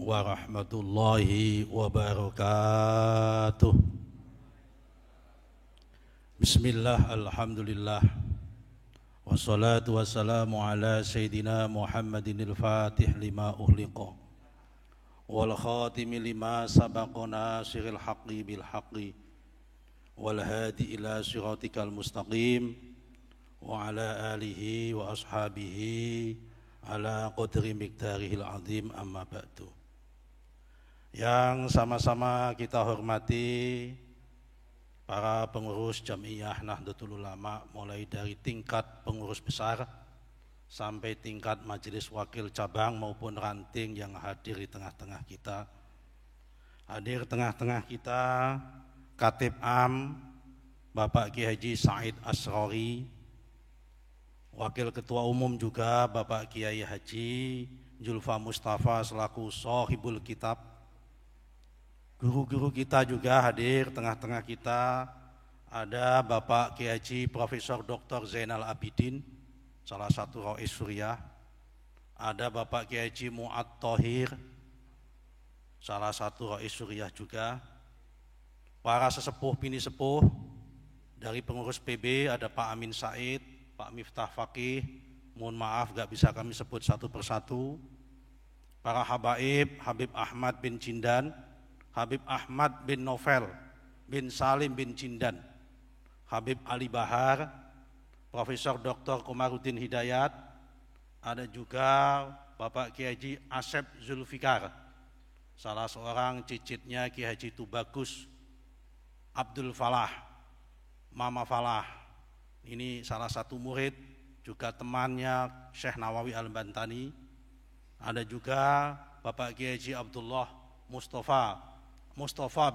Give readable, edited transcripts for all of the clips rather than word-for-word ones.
warahmatullahi wabarakatuh. Bismillah, alhamdulillah, wassalatu wassalamu ala sayyidina Muhammadinil fatih lima ughliqa wal khatimi lima sabaqana siril haqqi bil haqqi wal hadi ila siratikal mustaqim wa ala alihi wa ashabihi ala qadri miqdarihil azim, amma ba'du. Yang sama-sama kita hormati para pengurus Jam'iyah Nahdlatul Ulama, mulai dari tingkat pengurus besar sampai tingkat majelis wakil cabang maupun ranting yang hadir di tengah-tengah kita. Hadir tengah-tengah kita Khatib Am Bapak Kiai Haji Said Asrori, Wakil Ketua Umum juga Bapak Kiai Haji Julfa Mustafa selaku Shahibul Kitab. Guru-guru kita juga hadir tengah-tengah kita. Ada Bapak Kiai Haji Profesor Dr. Zainal Abidin, salah satu Rais Suriah. Ada Bapak Kiai Haji Mu'ad Thohir, salah satu Rais Suriah juga. Para sesepuh bini sepuh dari pengurus PB ada Pak Amin Said, Pak Miftah Faqih, mohon maaf gak bisa kami sebut satu persatu. Para habaib, Habib Ahmad bin Jindan, Habib Ahmad bin Novel bin Salim bin Jindan, Habib Ali Bahar, Profesor Dr. Komarudin Hidayat, ada juga Bapak Kiai Haji Asep Zulfikar, salah seorang cicitnya Kiai Haji Tubagus Abdul Falah, Mama Falah. Ini salah satu murid, juga temannya Syekh Nawawi Al-Bantani. Ada juga Bapak Kiai Haji Abdullah Mustafa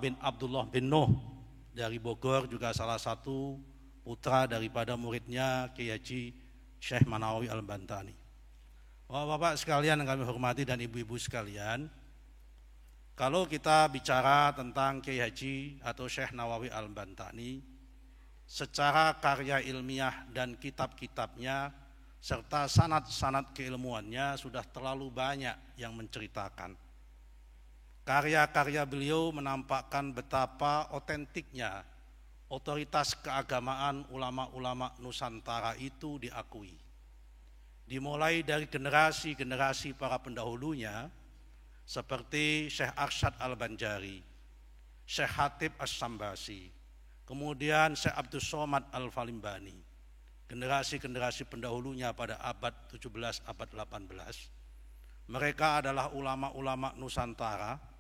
bin Abdullah bin Nuh dari Bogor, juga salah satu putra daripada muridnya Kiai Haji Syekh Manawi Al-Bantani. Bapak-bapak sekalian yang kami hormati dan ibu-ibu sekalian, kalau kita bicara tentang Kiai Haji atau Syekh Nawawi Al-Bantani, secara karya ilmiah dan kitab-kitabnya serta sanad-sanad keilmuannya sudah terlalu banyak yang menceritakan. Karya-karya beliau menampakkan betapa otentiknya otoritas keagamaan ulama-ulama Nusantara itu diakui. Dimulai dari generasi-generasi para pendahulunya seperti Syekh Arsyad Al-Banjari, Syekh Hatib As-Sambasi, kemudian Syekh Abdus Somad Al-Falimbani, generasi-generasi pendahulunya pada abad 17, abad 18. Mereka adalah ulama-ulama Nusantara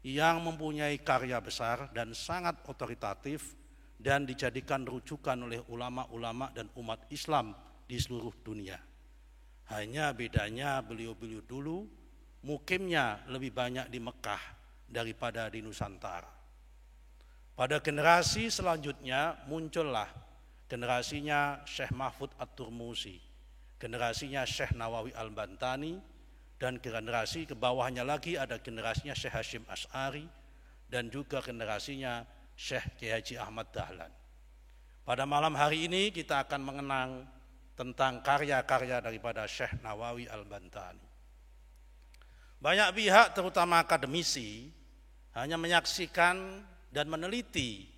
yang mempunyai karya besar dan sangat otoritatif dan dijadikan rujukan oleh ulama-ulama dan umat Islam di seluruh dunia. Hanya bedanya beliau-beliau dulu mukimnya lebih banyak di Mekah daripada di Nusantara. Pada generasi selanjutnya muncullah generasinya Syekh Mahfud At-Turmusi, generasinya Syekh Nawawi Al-Bantani, dan generasi ke bawahnya lagi ada generasinya Syekh Hashim Asy'ari dan juga generasinya Syekh Kiai Haji Ahmad Dahlan. Pada malam hari ini kita akan mengenang tentang karya-karya daripada Syekh Nawawi Al-Bantani. Banyak pihak terutama akademisi hanya menyaksikan dan meneliti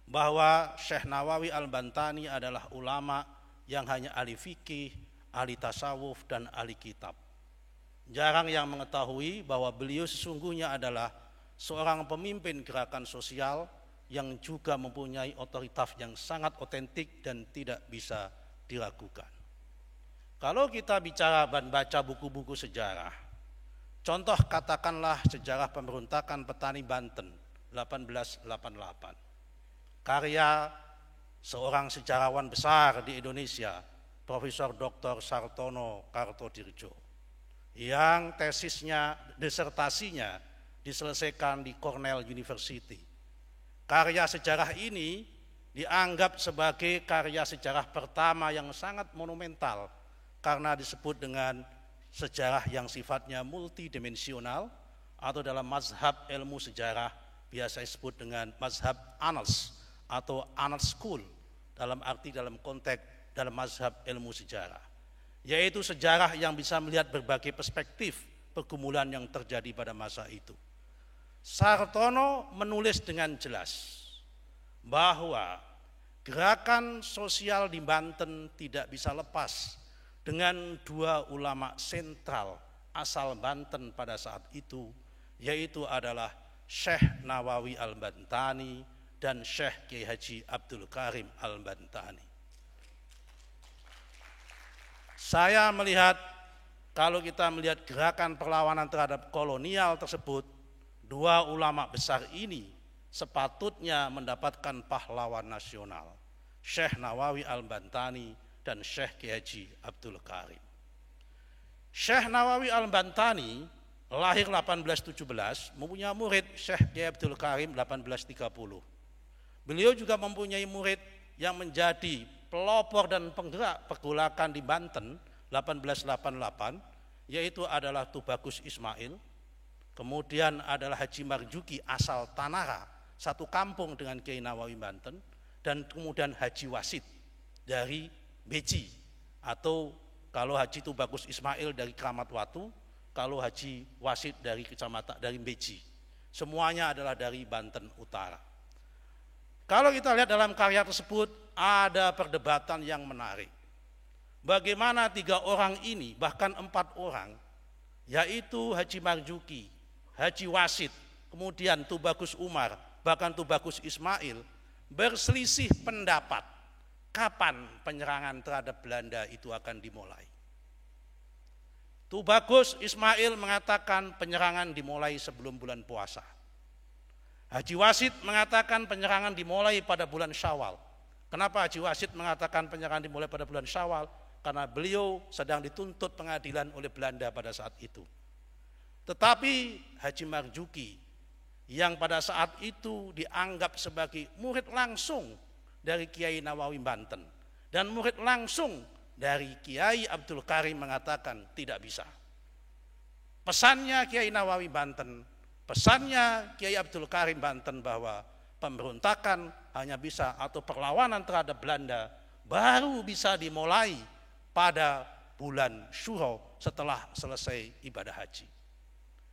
bahwa Syekh Nawawi Al-Bantani adalah ulama yang hanya ahli fikih, ahli tasawuf dan ahli kitab. Jarang yang mengetahui bahwa beliau sesungguhnya adalah seorang pemimpin gerakan sosial yang juga mempunyai otoritas yang sangat otentik dan tidak bisa diragukan. Kalau kita bicara dan baca buku-buku sejarah, contoh katakanlah sejarah pemberontakan petani Banten 1888, karya seorang sejarawan besar di Indonesia, Profesor Dr. Sartono Kartodirjo, yang tesisnya, disertasinya diselesaikan di Cornell University. Karya sejarah ini dianggap sebagai karya sejarah pertama yang sangat monumental karena disebut dengan sejarah yang sifatnya multidimensional, atau dalam mazhab ilmu sejarah biasa disebut dengan mazhab Annals atau Annals School, dalam arti dalam konteks dalam mazhab ilmu sejarah, yaitu sejarah yang bisa melihat berbagai perspektif pergumulan yang terjadi pada masa itu. Sartono menulis dengan jelas bahwa gerakan sosial di Banten tidak bisa lepas dengan dua ulama sentral asal Banten pada saat itu, yaitu adalah Syekh Nawawi Al-Bantani dan Syekh Kiai Haji Abdul Karim Al-Bantani. Saya melihat, kalau kita melihat gerakan perlawanan terhadap kolonial tersebut, dua ulama besar ini sepatutnya mendapatkan pahlawan nasional, Syekh Nawawi Al-Bantani dan Syekh Kiai Haji Abdul Karim. Syekh Nawawi Al-Bantani lahir 1817, mempunyai murid Syekh Kiai Abdul Karim 1830. Beliau juga mempunyai murid yang menjadi pelopor dan penggerak pergolakan di Banten 1888, yaitu adalah Tubagus Ismail, kemudian adalah Haji Marjuki asal Tanara, satu kampung dengan Kiai Nawawi Banten, dan kemudian Haji Wasid dari Beji, atau kalau Haji Tubagus Ismail dari Kramat Watu, kalau Haji Wasid dari kecamatan dari Beji. Semuanya adalah dari Banten Utara. Kalau kita lihat dalam karya tersebut ada perdebatan yang menarik. Bagaimana tiga orang ini, bahkan empat orang, yaitu Haji Marjuki, Haji Wasid, kemudian Tubagus Umar, bahkan Tubagus Ismail, berselisih pendapat kapan penyerangan terhadap Belanda itu akan dimulai. Tubagus Ismail mengatakan penyerangan dimulai sebelum bulan puasa. Haji Wasid mengatakan penyerangan dimulai pada bulan Syawal. Kenapa Haji Wasid mengatakan penyerangan dimulai pada bulan Syawal? Karena beliau sedang dituntut pengadilan oleh Belanda pada saat itu. Tetapi Haji Marjuki yang pada saat itu dianggap sebagai murid langsung dari Kiai Nawawi Banten dan murid langsung dari Kiai Abdul Karim mengatakan tidak bisa. Pesannya Kiai Nawawi Banten, pesannya Kiai Abdul Karim Banten bahwa pemberontakan hanya bisa atau perlawanan terhadap Belanda baru bisa dimulai pada bulan Syuro setelah selesai ibadah haji.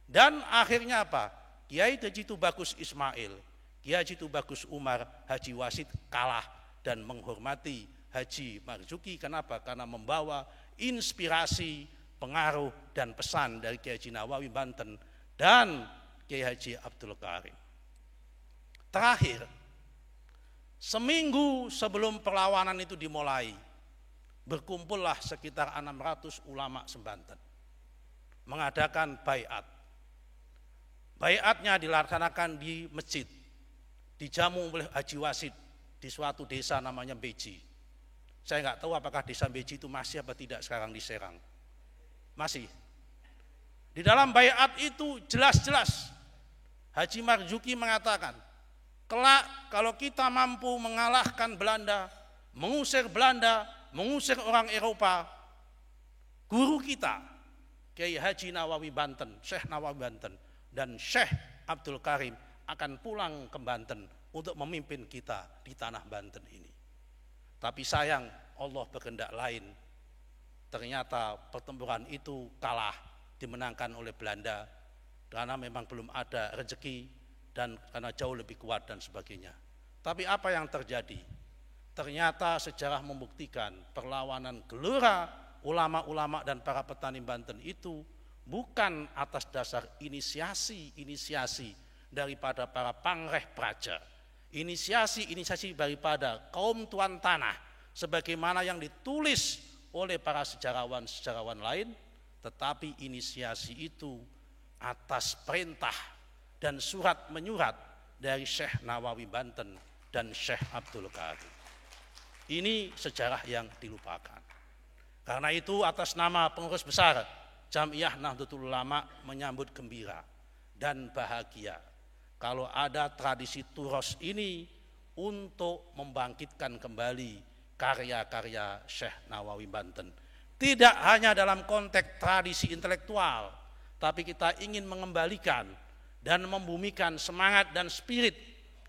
Dan akhirnya apa? Kiai Haji Tubagus Ismail, Kiai Haji Tubagus Umar, Haji Wasid kalah dan menghormati Haji Marzuki. Kenapa? Karena membawa inspirasi, pengaruh dan pesan dari Kiai Haji Nawawi Banten dan Kiai Haji Abdul Karim. Terakhir, seminggu sebelum perlawanan itu dimulai, berkumpullah sekitar 600 ulama sebanten mengadakan baiat. Baiatnya dilaksanakan di masjid, dijamu oleh Haji Wasid di suatu desa namanya Beji. Saya nggak tahu apakah desa Beji itu masih apa tidak sekarang di Serang. Masih. Di dalam baiat itu jelas-jelas Haji Marzuki mengatakan, kelak kalau kita mampu mengalahkan Belanda, mengusir orang Eropa, guru kita Kiai Haji Nawawi Banten, Syekh Nawawi Banten dan Syekh Abdul Karim akan pulang ke Banten untuk memimpin kita di tanah Banten ini. Tapi sayang, Allah berkehendak lain. Ternyata pertempuran itu kalah, dimenangkan oleh Belanda karena memang belum ada rezeki dan karena jauh lebih kuat dan sebagainya. Tapi apa yang terjadi? Ternyata sejarah membuktikan perlawanan gelora ulama-ulama dan para petani Banten itu bukan atas dasar inisiasi daripada para pangreh praja, inisiasi daripada kaum tuan tanah sebagaimana yang ditulis oleh para sejarawan lain, tetapi inisiasi itu atas perintah dan surat menyurat dari Syekh Nawawi Banten dan Syekh Abdul Karim. Ini sejarah yang dilupakan. Karena itu atas nama pengurus besar Jam'iyah Nahdlatul Ulama menyambut gembira dan bahagia kalau ada tradisi Turos ini untuk membangkitkan kembali karya-karya Syekh Nawawi Banten. Tidak hanya dalam konteks tradisi intelektual, tapi kita ingin mengembalikan dan membumikan semangat dan spirit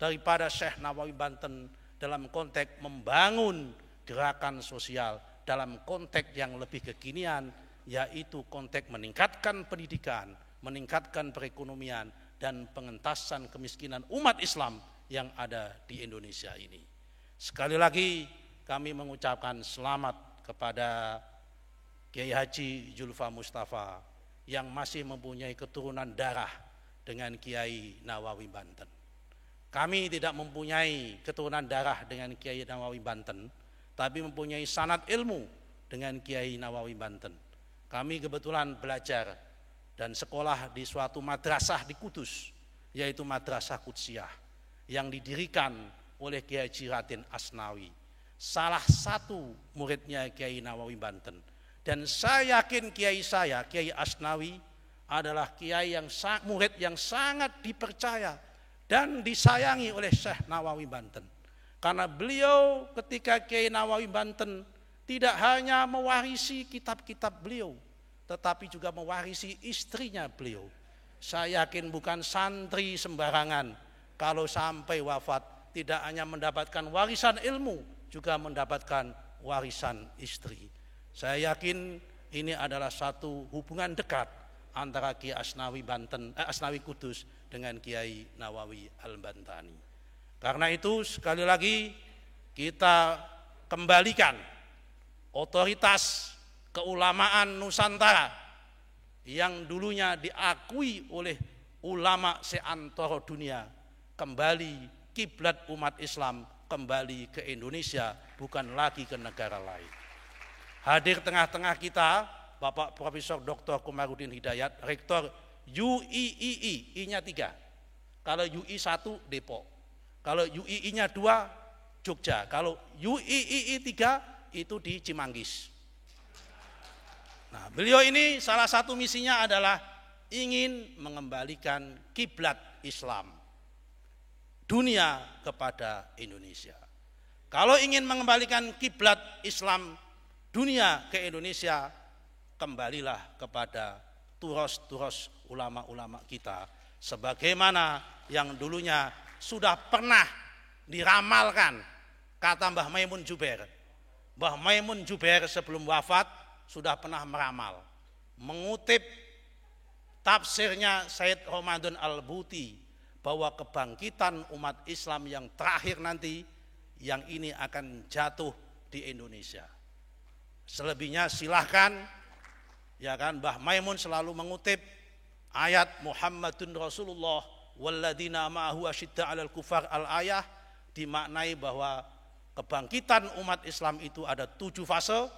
daripada Syekh Nawawi Banten dalam konteks membangun gerakan sosial dalam konteks yang lebih kekinian, yaitu konteks meningkatkan pendidikan, meningkatkan perekonomian, dan pengentasan kemiskinan umat Islam yang ada di Indonesia ini. Sekali lagi kami mengucapkan selamat kepada Kiai Haji Julfa Mustafa yang masih mempunyai keturunan darah dengan Kiai Nawawi Banten. Kami tidak mempunyai keturunan darah dengan Kiai Nawawi Banten, tapi mempunyai sanad ilmu dengan Kiai Nawawi Banten. Kami kebetulan belajar dan sekolah di suatu madrasah di Kudus, yaitu Madrasah Qudsiyah, yang didirikan oleh Kiai Haji Raden Asnawi, salah satu muridnya Kiai Nawawi Banten. Dan saya yakin Kiai Asnawi adalah kiai yang murid yang sangat dipercaya dan disayangi oleh Syekh Nawawi Banten. Karena beliau ketika Kiai Nawawi Banten tidak hanya mewarisi kitab-kitab beliau, tetapi juga mewarisi istrinya beliau. Saya yakin bukan santri sembarangan kalau sampai wafat tidak hanya mendapatkan warisan ilmu, juga mendapatkan warisan istri. Saya yakin ini adalah satu hubungan dekat antara Kiai Asnawi Kudus dengan Kiai Nawawi Al-Bantani. Karena itu sekali lagi kita kembalikan otoritas keulamaan Nusantara yang dulunya diakui oleh ulama seantero dunia, kembali kiblat umat Islam kembali ke Indonesia, bukan lagi ke negara lain. Hadir tengah-tengah kita Bapak Profesor Dr. Komarudin Hidayat, Rektor UIII, I-nya 3. Kalau UI 1 Depok, kalau UII-nya 2 Jogja, kalau UIII 3 itu di Cimanggis. Nah, beliau ini salah satu misinya adalah ingin mengembalikan kiblat Islam dunia kepada Indonesia. Kalau ingin mengembalikan kiblat Islam dunia ke Indonesia, kembalilah kepada turos-turos ulama-ulama kita, sebagaimana yang dulunya sudah pernah diramalkan kata Mbah Maimun Jubair. Mbah Maimun Jubair sebelum wafat sudah pernah meramal, mengutip tafsirnya Said Ramadan Al-Buti, bahwa kebangkitan umat Islam yang terakhir nanti, yang ini akan jatuh di Indonesia. Selebihnya silahkan, ya kan, Mbah Maimun selalu mengutip ayat Muhammadun Rasulullah walladzina ma'ahu asyidda 'alal kufar al-ayah, dimaknai bahwa kebangkitan umat Islam itu ada 7 fase.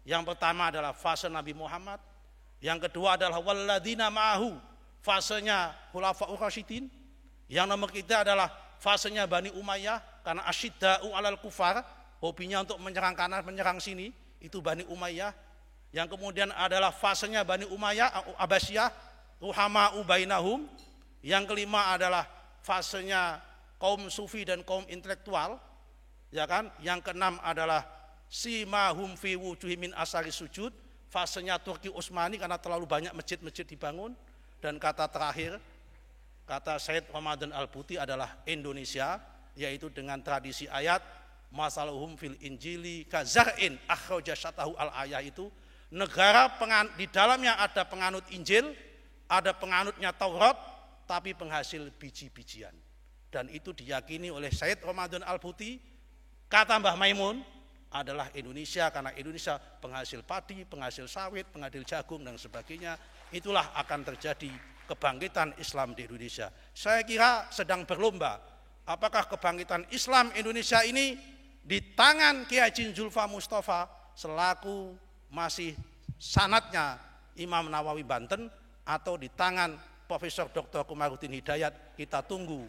Yang pertama adalah fase Nabi Muhammad, yang kedua adalah walladzina ma'ahu, fasenya Khulafaur Rasyidin, yang nomor 3 adalah fasenya Bani Umayyah, karena asyidda'u 'alal kufar, hobinya untuk menyerang kanan menyerang sini, itu Bani Umayyah. Yang kemudian adalah fasenya Bani Umayyah Abbasiyah, ruhama'u bainahum. Yang kelima adalah fasenya kaum sufi dan kaum intelektual, ya kan. Yang keenam adalah simahum fi wujuhim min asari sujud, fasenya Turki Utsmani karena terlalu banyak masjid-masjid dibangun. Dan kata terakhir, kata Said Ramadan Al-Buti adalah Indonesia, yaitu dengan tradisi ayat masaluhum fil injili kazar'in akhraja syatahu al-ayah, itu negara di dalamnya ada penganut Injil, ada penganutnya Taurat, tapi penghasil biji-bijian. Dan itu diyakini oleh Said Ramadan Al-Buti. Kata Mbah Maimun adalah Indonesia, karena Indonesia penghasil padi, penghasil sawit, penghasil jagung dan sebagainya. Itulah akan terjadi kebangkitan Islam di Indonesia. Saya kira sedang berlomba, apakah kebangkitan Islam Indonesia ini di tangan Kiai Haji Julfa Mustafa selaku masih sanadnya Imam Nawawi Banten, atau di tangan Profesor Dr. Komarudin Hidayat. Kita tunggu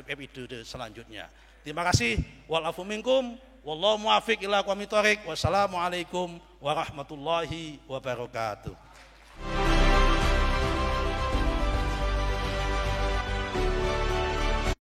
episode selanjutnya. Terima kasih. Wa'alafu minkum. Wallahu muwaffiq ila aqwamit thoriq. Wassalamualaikum warahmatullahi wabarakatuh.